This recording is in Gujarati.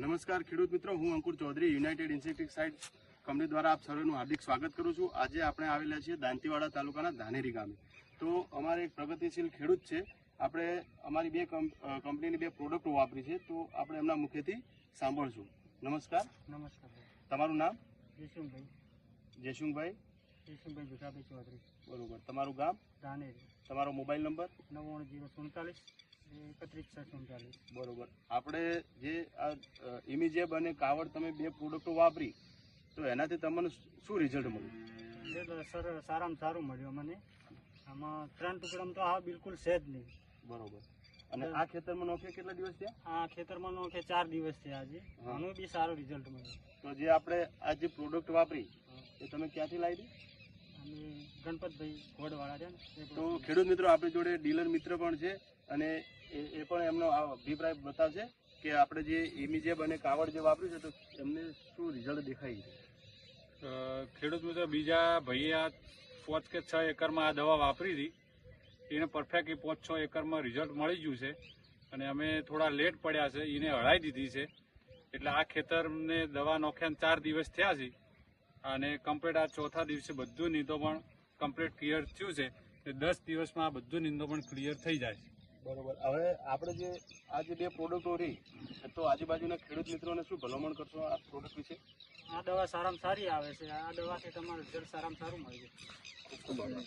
નમસ્કાર ખેડૂત મિત્રો, હું અંકુર ચૌધરી યુનાઇટેડ ઇન્સેક્ટિસાઇડ કંપની દ્વારા આપ સર્વેનું હાર્દિક સ્વાગત કરું છું। આજે આપણે આવેલા છીએ દાંતીવાડા તાલુકાના ધાનેરી ગામે। તો અમારે એક પ્રગતિશીલ ખેડૂત છે, આપણે અમારી બે કંપનીની બે પ્રોડક્ટો વાપરી છે, તો આપણે એમના મુખેથી સાંભળશું। નમસ્કાર। નમસ્કાર ભાઈ। તમારું નામ? જયસુંભાઈ જયસુંભાઈ ભીખાભાઈ ચૌધરી। બરોબર। તમારું ગામ? ધાનેરી। તમારો મોબાઈલ નંબર? 990441 બરોબર। આપણે જે આ ઇમિજેબ અને કાવડ તમે બે પ્રોડક્ટો વાપરી, તો એનાથી તમને શું રિઝલ્ટ મળ્યું? સર સારામાં સારું મળ્યું મને। આમાં 3 ટુકડામાં તો આ બિલકુલ છે જ નહીં। બરોબર। અને આ ખેતરમાં નોખે કેટલા દિવસ થયા? આ ખેતરમાં નોખે 4 દિવસ થયા આજે। આનું બી સારું રિઝલ્ટ મળ્યું। તો જે આપણે આ જે પ્રોડક્ટ વાપરી એ તમે ક્યાંથી લાવી? અમે ગણપતભાઈ ઘોડવાળા છે ને। તો ખેડૂત મિત્રો, આપણી જોડે ડીલર મિત્ર પણ છે અને એ પણ એમનો અભિપ્રાય બતાવશે કે આપણે જે ઇમિજેબ અને કાવડ જે વાપર્યું છે તો એમને શું રિઝલ્ટ દેખાય છે। ખેડૂત મિત્રો, બીજા ભાઈએ આ 5 કે 6 એકરમાં આ દવા વાપરી હતી, એને પરફેક્ટ 5-6 એકરમાં રિઝલ્ટ મળી ગયું છે અને અમે થોડા લેટ પડ્યા છે, એને હળાઈ દીધી છે। એટલે આ ખેતરને દવા નોખ્યાને 4 દિવસ થયા છે અને કમ્પ્લીટ આ ચોથા દિવસે બધું નીંદો પણ કમ્પ્લીટ ક્લિયર થયું છે। 10 દિવસમાં આ બધું નીંદો પણ ક્લિયર થઈ જાય છે। બરોબર। હવે આપણે જે આ જે બે પ્રોડક્ટો રહી, તો આજુબાજુના ખેડૂત મિત્રોને શું ભલામણ કરશો આ પ્રોડક્ટ વિશે? આ દવા સારામાં સારી આવે છે। આ દવાથી તમારું રિઝલ્ટ સારામાં સારું મળે છે। ખૂબ ખૂબ આભાર।